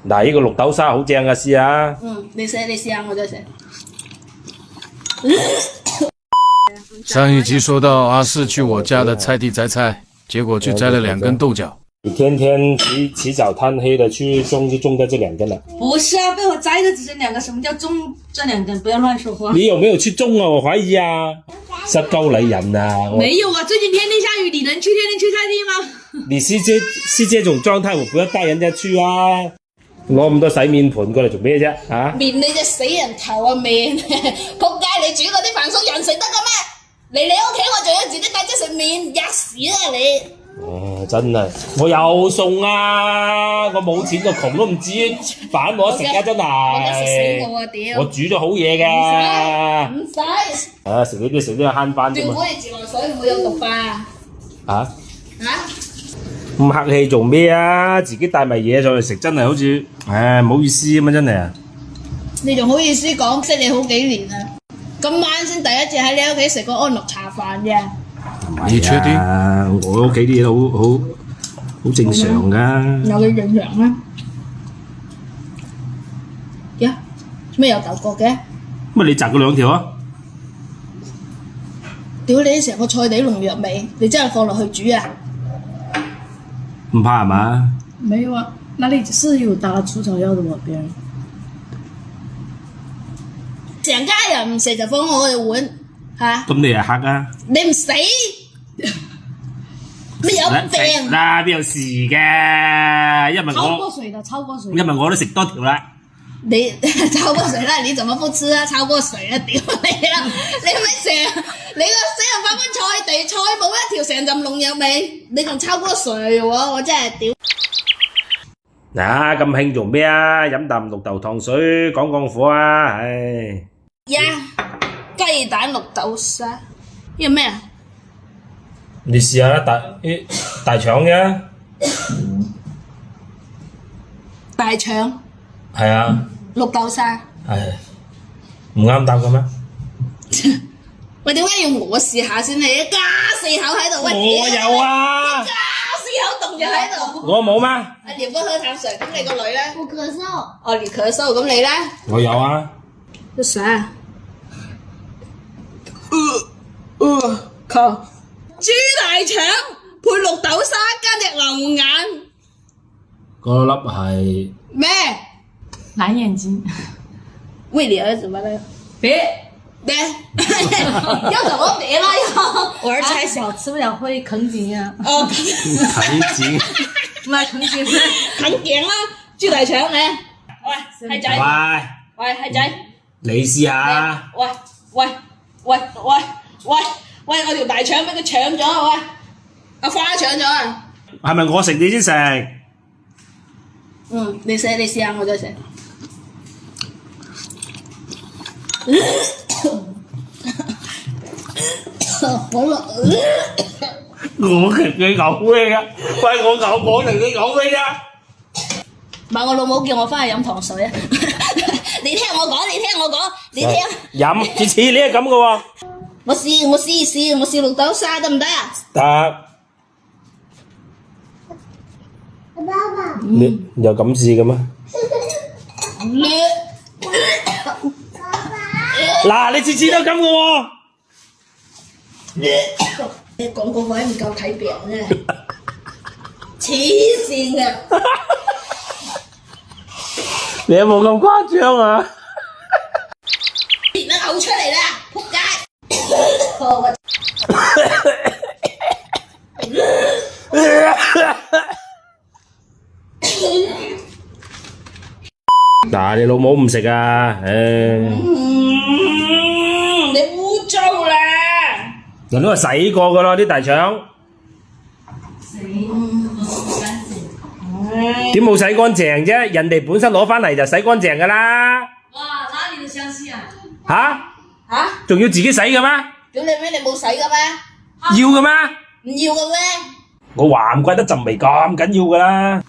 嗱，呢個綠豆沙好正啊，試下。你試下，我再食。上一集说到阿四去我家的菜地摘菜，结果就摘了2根豆角。你天天起早贪黑的去种，就种到这2根了。不是啊，被我摘的只是2个，什么叫种这2根？不要乱说话。你有没有去种啊？我怀疑啊，失鳩你人啊！没有啊，最近天天下雨，你能天天去菜地吗？你是這種狀態，我不要帶人家去啊！攞咁多洗面盤過嚟做咩啫？啊！面你隻死人頭啊面！仆街！你煮嗰啲飯餸人食得噶咩？嚟你屋企我仲要自己帶隻食面，吔屎啊你！真係我有餸啊！我冇錢，我窮都唔知飯冇得食啊！真係我食死我啊屌！我煮咗好嘢㗎。唔使。食呢啲慳翻啫嘛。斷杯自來水唔會有毒吧？啊？咁客氣做咩啊？自己帶埋嘢上去食，真係好似唔好意思咁啊！真係。你仲好意思講？識你好幾年啦，今晚先第一次喺你屋企食個安樂茶飯啫。你確定？我屋企啲嘢好正常㗎。有幾正常啊？呀？咩有豆角嘅？乜你摘嗰2條啊？屌你成個菜地農藥味，你真係放落去煮啊？唔怕係嘛？沒有啊，那裡是有打除草藥的喎，別人。成家人唔食就放我嘅碗嚇。咁你係黑啊？你唔死？你有病啦，邊有事嘅？因為超過水的，超過水的。因為我都食多條啦。你超過水啦，你怎麼不吃啊？超過水啊！屌你啦！你咪成你個死人翻返菜地，菜冇一條成陣農藥味，你仲超過水喎！我真係屌！嗱，咁興做咩啊？飲啖綠豆湯水降火啊！唉。呀，雞蛋綠豆沙，呢個咩啊？你試下啦，大腸嘅。大腸。係啊。綠豆沙。係。唔啱答嘅咩？喂，點解要我試下先？你加4口喺度，喂！我有啊。加4口凍住喺度。我冇咩？阿廖哥喝啖水，咁你個女咧？我咳嗽。哦，你咳嗽，咁你咧？我有啊。這啥？靠！豬大腸配綠豆沙加隻牛眼。嗰粒係咩？藍眼睛。喂你兒子吧那個。別。要怎麼別啦要？我兒子還小，吃不了會啃緊啊。哦。啃緊。唔係啃緊，啃頸啦！豬大腸你。喂，閪仔。喂，閪仔。你試下。喂，我條大腸俾佢搶咗啊！喂，阿花搶咗啊！係咪我食你先食？你試下，我再食。好啦。我食你嘔咩㗎？喂，我食你嘔咩㗎？唔係我老母叫我翻去飲糖水啊！你聽我講，你聽。飲，次次你係咁嘅喎。我試綠豆沙得唔得啊？得。你有咁試嘅咩？嗱，你次次都咁嘅喎。你廣告位唔夠睇病啫，黐線嘅。你有冇咁誇張啊？別啦，嘔出嚟啦，仆街！嗱，你老母唔食啊？你污糟啦！人都係洗過噶咯，啲大腸。點冇洗乾淨啫？人哋本身攞翻嚟就洗乾淨噶啦。哇，哪裡的相信啊？吓？仲要自己洗嘅咩？屌你咩？你冇洗嘅咩？要嘅咩？唔要嘅咩？我話唔怪得陣味咁緊要噶啦。